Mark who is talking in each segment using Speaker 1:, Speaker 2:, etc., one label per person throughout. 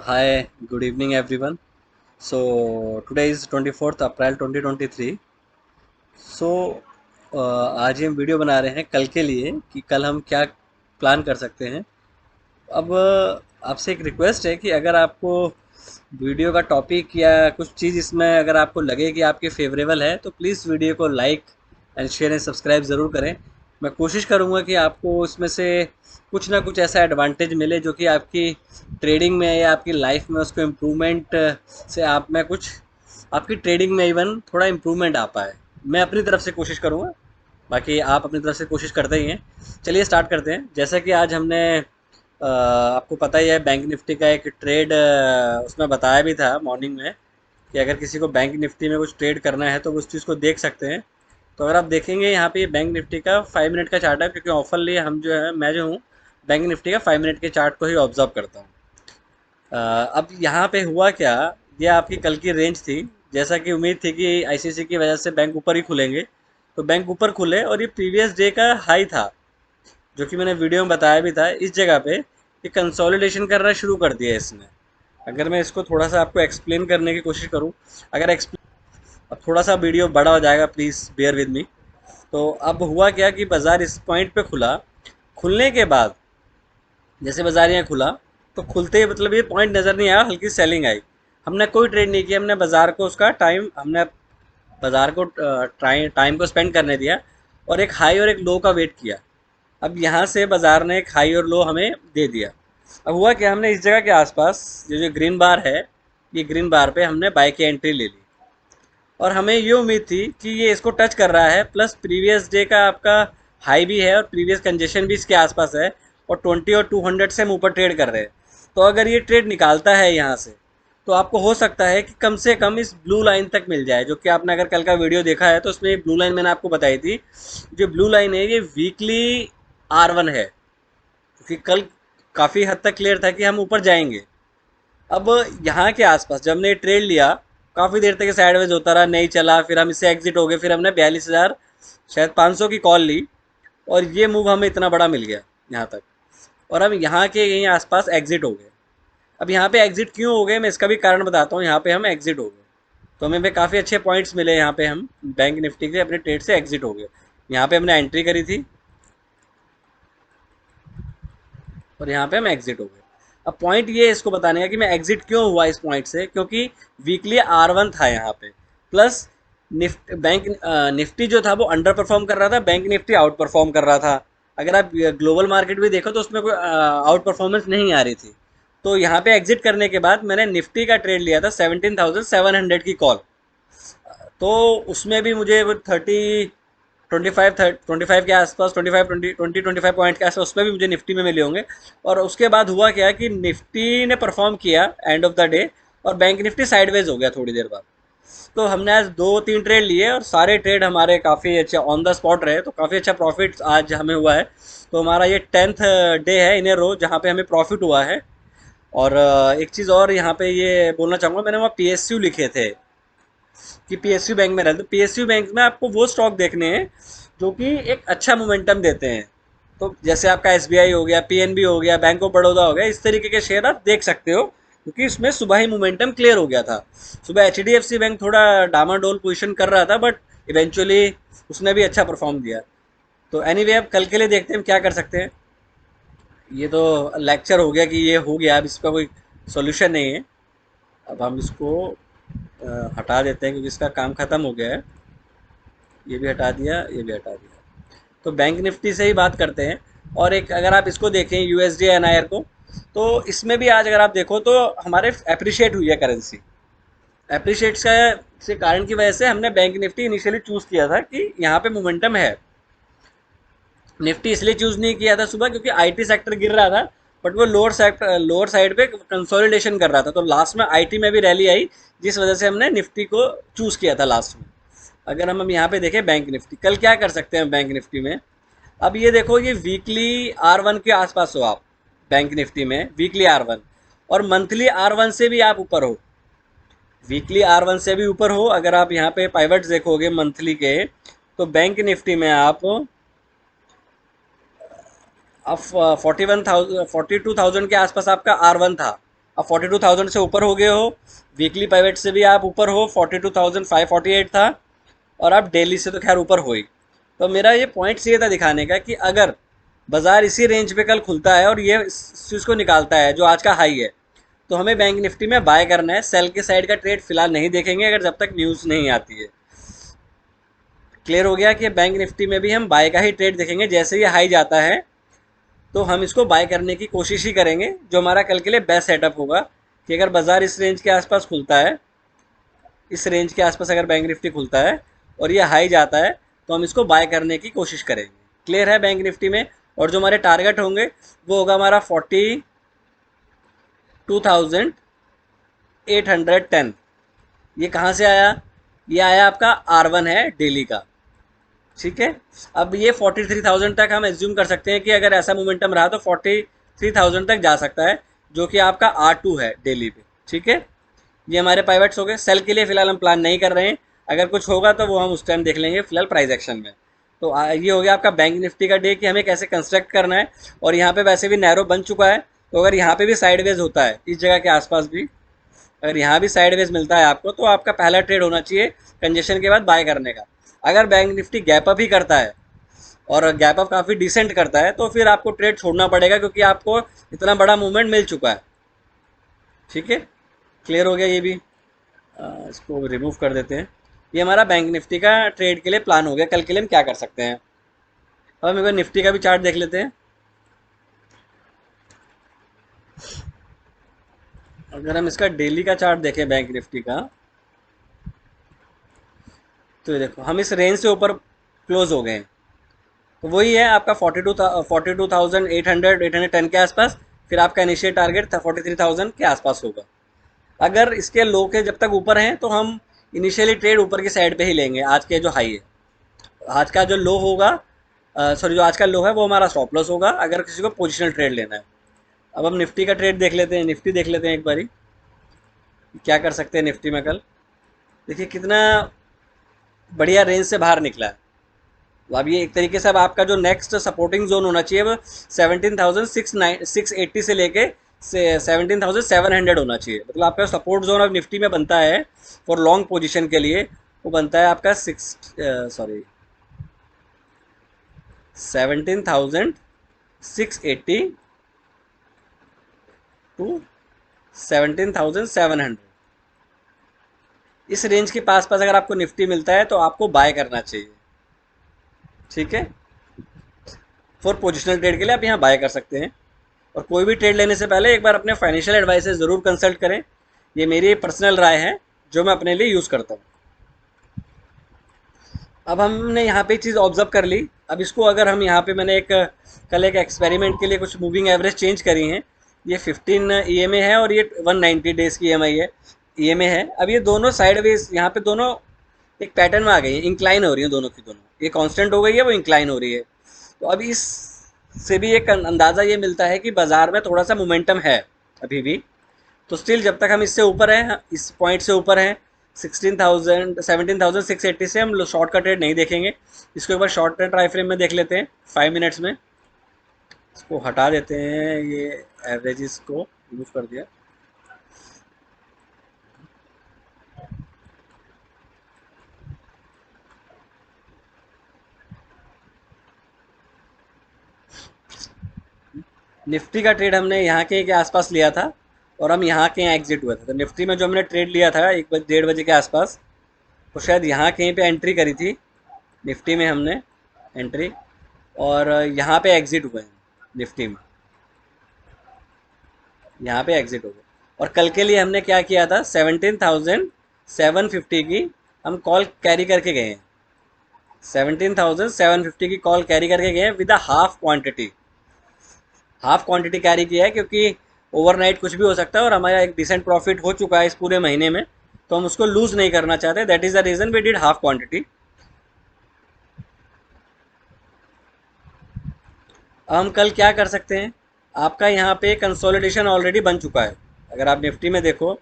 Speaker 1: Hi, good evening everyone. So today is 24th April 2023. सो आज हम video बना रहे हैं कल के लिए कि कल हम क्या प्लान कर सकते हैं। अब आपसे एक रिक्वेस्ट है कि अगर आपको वीडियो का टॉपिक या कुछ चीज़ इसमें अगर आपको लगे कि आपके फेवरेबल है तो प्लीज़ वीडियो को like and share and subscribe ज़रूर करें। मैं कोशिश करूँगा कि आपको इसमें से कुछ ना कुछ ऐसा एडवांटेज मिले जो कि आपकी ट्रेडिंग में या आपकी लाइफ में उसको इम्प्रूवमेंट से आप में कुछ आपकी ट्रेडिंग में इवन थोड़ा इम्प्रूवमेंट आ पाए। मैं अपनी तरफ से कोशिश करूँगा, बाकी आप अपनी तरफ से कोशिश करते ही हैं। चलिए स्टार्ट करते हैं। जैसा कि आज हमने आपको पता ही है बैंक निफ्टी का एक ट्रेड उसमें बताया भी था मॉर्निंग में कि अगर किसी को बैंक निफ्टी में कुछ ट्रेड करना है तो वो उस चीज़ को देख सकते हैं। तो अगर आप देखेंगे यहाँ पे ये बैंक निफ्टी का 5 मिनट का चार्ट है, क्योंकि ऑफर लिए हम जो है मैं जो हूँ बैंक निफ्टी का 5 मिनट के चार्ट को ही ऑब्जर्व करता हूँ। अब यहाँ पे हुआ क्या, ये आपकी कल की रेंज थी। जैसा कि उम्मीद थी कि आईसीसी की वजह से बैंक ऊपर ही खुलेंगे, तो बैंक ऊपर खुले और ये प्रीवियस डे का हाई था, जो कि मैंने वीडियो में बताया भी था। इस जगह पे ये कंसोलिडेशन करना शुरू कर दिया है इसने। अगर मैं इसको थोड़ा सा आपको एक्सप्लेन करने की कोशिश करूँ, अगर अब थोड़ा सा वीडियो बड़ा हो जाएगा, प्लीज़ बेयर विद मी। तो अब हुआ क्या कि बाज़ार इस पॉइंट पे खुला। खुलने के बाद जैसे बाज़ार यहाँ खुला, तो खुलते ही मतलब ये पॉइंट नज़र नहीं आया, हल्की सेलिंग आई। हमने कोई ट्रेड नहीं किया, हमने बाज़ार को उसका टाइम हमने बाज़ार को टाइम को स्पेंड करने दिया और एक हाई और एक लो का वेट किया। अब यहाँ से बाज़ार ने एक हाई और लो हमें दे दिया। अब हुआ क्या, हमने इस जगह के आसपास जो जो ग्रीन बार है, ये ग्रीन बार पे हमने बाय की एंट्री ले ली और हमें ये उम्मीद थी कि ये इसको टच कर रहा है, प्लस प्रीवियस डे का आपका हाई भी है और प्रीवियस कंजेशन भी इसके आसपास है और 20 और 200 से हम ऊपर ट्रेड कर रहे हैं। तो अगर ये ट्रेड निकालता है यहाँ से, तो आपको हो सकता है कि कम से कम इस ब्लू लाइन तक मिल जाए, जो कि आपने अगर कल का वीडियो देखा है तो उसमें ये ब्लू लाइन मैंने आपको बताई थी। जो ब्लू लाइन है ये वीकली R1 है, क्योंकि कल काफ़ी हद तक क्लियर था कि हम ऊपर जाएंगे। अब यहाँ के आसपास जब हमने ट्रेड लिया, काफ़ी देर तक ये साइडवेज होता रहा, नहीं चला, फिर हम इससे एग्जिट हो गए, फिर हमने 42,000 शायद 500 की कॉल ली और ये मूव हमें इतना बड़ा मिल गया यहाँ तक। और हम यहाँ के यहीं आसपास एग्जिट हो गए। अब यहाँ पे एग्जिट क्यों हो गए, मैं इसका भी कारण बताता हूँ। यहाँ पे हम एग्जिट हो गए तो हमें पे काफ़ी अच्छे पॉइंट्स मिले। यहाँ पे हम बैंक निफ्टी के अपने ट्रेड से एग्जिट हो गए। यहाँ पे हमने एंट्री करी थी और यहाँ पे हम एग्जिट हो गए। अब पॉइंट ये है इसको बताने का कि मैं एग्जिट क्यों हुआ इस पॉइंट से, क्योंकि वीकली R1 था यहाँ पे, प्लस निफ्टी जो था वो अंडर परफॉर्म कर रहा था, बैंक निफ्टी आउट परफॉर्म कर रहा था। अगर आप ग्लोबल मार्केट भी देखो तो उसमें कोई आउट परफॉर्मेंस नहीं आ रही थी। तो यहाँ पे एग्जिट करने के बाद मैंने निफ्टी का ट्रेड लिया था 17,700 की कॉल। तो उसमें भी मुझे वो 25 के आसपास, 25 पॉइंट के आसपास उसमें भी मुझे निफ्टी में मिले होंगे। और उसके बाद हुआ क्या कि निफ्टी ने परफॉर्म किया एंड ऑफ द डे और बैंक निफ्टी साइडवेज हो गया थोड़ी देर बाद। तो हमने आज 2-3 ट्रेड लिए और सारे ट्रेड हमारे काफ़ी अच्छे ऑन द स्पॉट रहे, तो काफ़ी अच्छा प्रॉफिट आज हमें हुआ है। तो हमारा ये 10th डे है इन ए रो जहाँ पे हमें प्रॉफिट हुआ है। और एक चीज़ और यहाँ पे ये बोलना चाहूँगा, मैंने वहाँ PSU लिखे थे कि PSU बैंक में रहते, तो PSU बैंक में आपको वो स्टॉक देखने हैं जो कि एक अच्छा मोमेंटम देते हैं। तो जैसे आपका SBI हो गया, PNB हो गया, बैंक ऑफ बड़ौदा हो गया, इस तरीके के शेयर आप देख सकते हो, क्योंकि इसमें सुबह ही मोमेंटम क्लियर हो गया था। सुबह HDFC बैंक थोड़ा डामाडोल पोजीशन कर रहा था, बट इवेंचुअली उसने भी अच्छा परफॉर्म दिया। तो एनीवे अब कल के लिए देखते हैं हम क्या कर सकते हैं। ये तो लेक्चर हो गया कि ये हो गया, अब इसका कोई सोल्यूशन नहीं है। अब हम इसको हटा देते हैं क्योंकि इसका काम ख़त्म हो गया है। ये भी हटा दिया, ये भी हटा दिया। तो बैंक निफ्टी से ही बात करते हैं। और एक अगर आप इसको देखें USD NIR को, तो इसमें भी आज अगर आप देखो तो हमारे अप्रिशिएट हुई है करेंसी। अप्रिशिएट्स का से कारण की वजह से हमने बैंक निफ्टी इनिशियली चूज़ किया था कि यहाँ पे मोमेंटम है। निफ्टी इसलिए चूज़ नहीं किया था सुबह क्योंकि IT सेक्टर गिर रहा था, बट वो लोअर साइड पे कंसोलिडेशन कर रहा था, तो लास्ट में IT में भी रैली आई, जिस वजह से हमने निफ्टी को चूज़ किया था लास्ट में। अगर हम यहाँ पे देखें बैंक निफ्टी कल क्या कर सकते हैं बैंक निफ्टी में। अब ये देखो, ये वीकली R1 के आसपास हो आप बैंक निफ्टी में, वीकली R1 और मंथली R1 से भी आप ऊपर हो। वीकली R1 से भी ऊपर हो, अगर आप यहाँ पे पाइवट्स देखोगे मंथली के, तो बैंक निफ्टी में आप अब 41,000 42,000 के आसपास आपका R1 था। अब 42,000 से ऊपर हो गए हो, वीकली पाइवेट से भी आप ऊपर हो, 42,548 था, और आप डेली से तो खैर ऊपर हो ही। तो मेरा ये पॉइंट ये था दिखाने का कि अगर बाजार इसी रेंज पे कल खुलता है और ये इस चीज़ को निकालता है जो आज का हाई है, तो हमें बैंक निफ्टी में बाय करना है। सेल के साइड का ट्रेड फिलहाल नहीं देखेंगे अगर जब तक न्यूज़ नहीं आती है। क्लियर हो गया कि बैंक निफ्टी में भी हम बाय का ही ट्रेड देखेंगे। जैसे ये हाई जाता है तो हम इसको बाय करने की कोशिश ही करेंगे, जो हमारा कल के लिए बेस्ट सेटअप होगा कि अगर बाजार इस रेंज के आसपास खुलता है, इस रेंज के आसपास अगर बैंक निफ्टी खुलता है और ये हाई जाता है तो हम इसको बाय करने की कोशिश करेंगे। क्लियर है बैंक निफ्टी में। और जो हमारे टारगेट होंगे वो होगा हमारा 42,810। ये कहाँ से आया? ये आया आपका R1 है डेली का। ठीक है, अब ये 43,000 तक हम एज्यूम कर सकते हैं कि अगर ऐसा मोमेंटम रहा तो 43,000 तक जा सकता है, जो कि आपका R2 है डेली पे। ठीक है, ये हमारे पाइवेट्स हो गए। सेल के लिए फिलहाल हम प्लान नहीं कर रहे हैं, अगर कुछ होगा तो वो हम उस टाइम देख लेंगे, फिलहाल प्राइस एक्शन में। तो ये हो गया आपका बैंक निफ्टी का डे कि हमें कैसे कंस्ट्रक्ट करना है। और यहाँ पे वैसे भी नैरो बन चुका है, तो अगर यहाँ पे भी साइडवेज होता है, इस जगह के आसपास भी अगर यहाँ भी साइडवेज मिलता है आपको, तो आपका पहला ट्रेड होना चाहिए कंजेशन के बाद बाय करने का। अगर बैंक निफ्टी गैप अप ही करता है और गैप अप काफ़ी डिसेंट करता है, तो फिर आपको ट्रेड छोड़ना पड़ेगा, क्योंकि आपको इतना बड़ा मूवमेंट मिल चुका है। ठीक है, क्लियर हो गया ये भी। इसको रिमूव कर देते हैं। ये हमारा बैंक निफ्टी का ट्रेड के लिए प्लान हो गया। कल के लिए हम क्या कर सकते हैं। अब हम एक बार निफ्टी का भी चार्ट देख लेते हैं। अगर हम इसका डेली का चार्ट देखें बैंक निफ्टी का, तो ये देखो हम इस रेंज से ऊपर क्लोज हो गए हैं। तो वही है आपका 42,810 के आसपास। फिर आपका इनिशियल टारगेट था 43,000 के आसपास होगा। अगर इसके लो के जब तक ऊपर हैं तो हम इनिशियली ट्रेड ऊपर की साइड पे ही लेंगे। आज के जो हाई है, आज का जो लो होगा, सॉरी जो आज का लो है वो हमारा स्टॉप लॉस होगा, अगर किसी को पोजिशनल ट्रेड लेना है। अब हम निफ्टी का ट्रेड देख लेते हैं। निफ्टी देख लेते हैं एक बारी, क्या कर सकते हैं निफ्टी में कल। देखिए कितना बढ़िया रेंज से बाहर निकला है। तो अब ये एक तरीके से अब आपका जो नेक्स्ट सपोर्टिंग जोन होना चाहिए वो 17,680 से लेके 17,700 होना चाहिए। मतलब आपका सपोर्ट जोन अब निफ्टी में बनता है फॉर लॉन्ग पोजीशन के लिए, वो बनता है आपका 17,680 टू 17,700। इस रेंज के पास पास अगर आपको निफ्टी मिलता है तो आपको बाय करना चाहिए। ठीक है, फॉर पोजिशनल ट्रेड के लिए आप यहाँ बाय कर सकते हैं। और कोई भी ट्रेड लेने से पहले एक बार अपने फाइनेंशियल एडवाइजर ज़रूर कंसल्ट करें। ये मेरी पर्सनल राय है जो मैं अपने लिए यूज़ करता हूँ। अब हमने यहाँ पे चीज़ ऑब्जर्व कर ली। अब इसको अगर हम यहाँ पे मैंने एक कल एक एक्सपेरिमेंट के लिए कुछ मूविंग एवरेज चेंज करी हैं। ये 15 EMA है और ये 190 डेज़ की EMI है, EMA है। अब ये दोनों साइडवेज यहाँ पे दोनों एक पैटर्न में आ गई हैं, इंक्लाइन हो रही हैं दोनों की दोनों। ये कांस्टेंट हो गई है, वो इंक्लाइन हो रही है। तो अब इस से भी एक अंदाज़ा ये मिलता है कि बाज़ार में थोड़ा सा मोमेंटम है अभी भी। तो स्टिल जब तक हम इससे ऊपर हैं, इस पॉइंट से ऊपर हैं 17,680 से, हम शॉर्ट का ट्रेड नहीं देखेंगे। इसको एक बार शॉर्ट टर्म ट्राई फ्रेम में देख लेते हैं 5 मिनट्स में। इसको हटा देते हैं, ये एवरेजेस को रिमूव कर दिया। निफ्टी का ट्रेड हमने यहाँ के आसपास लिया था और हम यहाँ के यहाँ एग्जिट हुए थे। तो निफ्टी में जो हमने ट्रेड लिया था 1-1:30 बजे के आसपास, तो शायद यहाँ कहीं पे एंट्री करी थी निफ्टी में हमने एंट्री, और यहाँ पे एग्जिट हुए हैं निफ्टी में, यहाँ पे एग्जिट हो गए। और कल के लिए हमने क्या किया था, 17,750 की हम कॉल कैरी करके गए हैं। 17,750 की कॉल कैरी करके गए हैं with a half quantity. Half quantity carry किया है क्योंकि ओवरनाइट कुछ भी हो सकता है और हमारा एक डिसेंट प्रॉफिट हो चुका है इस पूरे महीने में, तो हम उसको लूज़ नहीं करना चाहते। That is the reason we did half quantity. अब हम कल क्या कर सकते हैं, आपका यहाँ पे कंसोलिडेशन ऑलरेडी बन चुका है। अगर आप निफ्टी में देखो,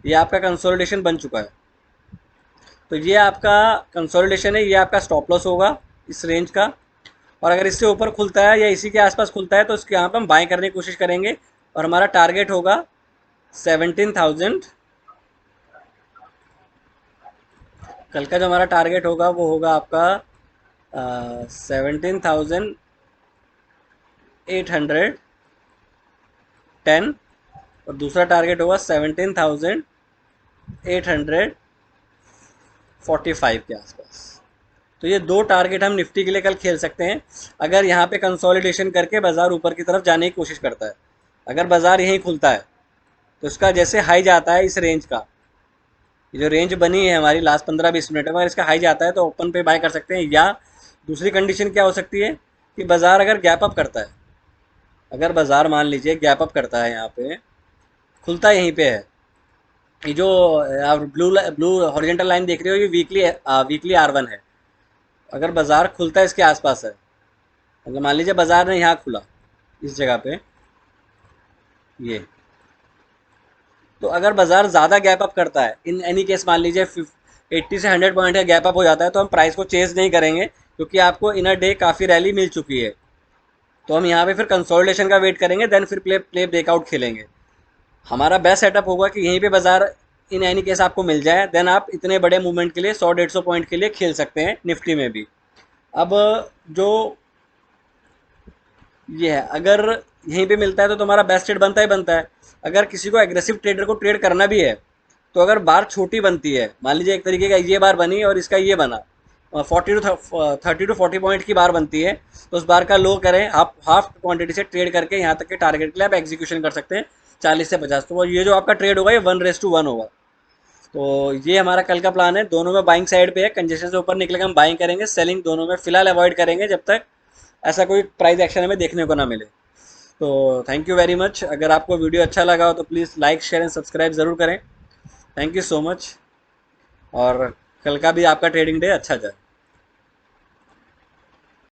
Speaker 1: ये आपका कंसोलिडेशन बन चुका है। तो ये आपका कंसोलिडेशन है, ये आपका स्टॉप लॉस होगा इस रेंज का। और अगर इससे ऊपर खुलता है या इसी के आसपास खुलता है तो इसके यहाँ पर हम बाय करने की कोशिश करेंगे और हमारा टारगेट होगा 17,000। कल का जो हमारा टारगेट होगा वो होगा आपका 17,810, और दूसरा टारगेट होगा 17,845 के आसपास। तो ये दो टारगेट हम निफ्टी के लिए कल खेल सकते हैं, अगर यहाँ पे कंसोलिडेशन करके बाजार ऊपर की तरफ जाने की कोशिश करता है। अगर बाजार यहीं खुलता है तो इसका जैसे हाई जाता है इस रेंज का, ये जो रेंज बनी है हमारी लास्ट 15-20 मिनट में, अगर इसका हाई जाता है तो ओपन पे बाय कर सकते हैं। या दूसरी कंडीशन क्या हो सकती है कि बाजार अगर गैप अप करता है, अगर बाजार मान लीजिए गैप अप करता है, यहाँ पे खुलता यहीं पे है, ये जो आप ब्लू ब्लू हॉरिजॉन्टल लाइन देख रहे हो, ये वीकली R1 है। अगर बाजार खुलता है इसके आसपास है, मतलब मान लीजिए बाजार ने यहाँ खुला इस जगह पे, ये, तो अगर बाजार ज़्यादा गैप अप करता है, इन एनी केस मान लीजिए 80 से 100 पॉइंट का गैप अप हो जाता है, तो हम प्राइस को चेज नहीं करेंगे, क्योंकि आपको इन अ डे काफ़ी रैली मिल चुकी है। तो हम यहाँ पे फिर कंसोलिडेशन का वेट करेंगे, देन फिर प्ले ब्रेकआउट खेलेंगे। हमारा बेस्ट सेटअप होगा कि यहीं पे बाजार इन एनी केस आपको मिल जाए, देन आप इतने बड़े मूवमेंट के लिए 100-150 पॉइंट के लिए खेल सकते हैं निफ्टी में भी। अब जो ये है, अगर यहीं पे मिलता है तो तुम्हारा बेस्ट ट्रेड बनता ही बनता है। अगर किसी को एग्रेसिव ट्रेडर को ट्रेड करना भी है, तो अगर बार छोटी बनती है, मान लीजिए एक तरीके का ये बार बनी और इसका ये बना, 30 to 40 पॉइंट की बार बनती है, तो उस बार का लो करें, हाफ हाफ क्वांटिटी से ट्रेड करके यहाँ तक के टारगेट के लिए आप एग्जीक्यूशन कर सकते हैं 40 से 50। तो ये जो आपका ट्रेड होगा ये 1:1 होगा। तो ये हमारा कल का प्लान है। दोनों में बाइंग साइड पे है, कंजेशन से ऊपर निकलेगा हम बाइंग करेंगे, सेलिंग दोनों में फिलहाल अवॉइड करेंगे जब तक ऐसा कोई प्राइस एक्शन हमें देखने को ना मिले। तो थैंक यू वेरी मच। अगर आपको वीडियो अच्छा लगा हो तो please like share and subscribe ज़रूर करें। थैंक यू सो मच, और कल का भी आपका ट्रेडिंग डे अच्छा जाए।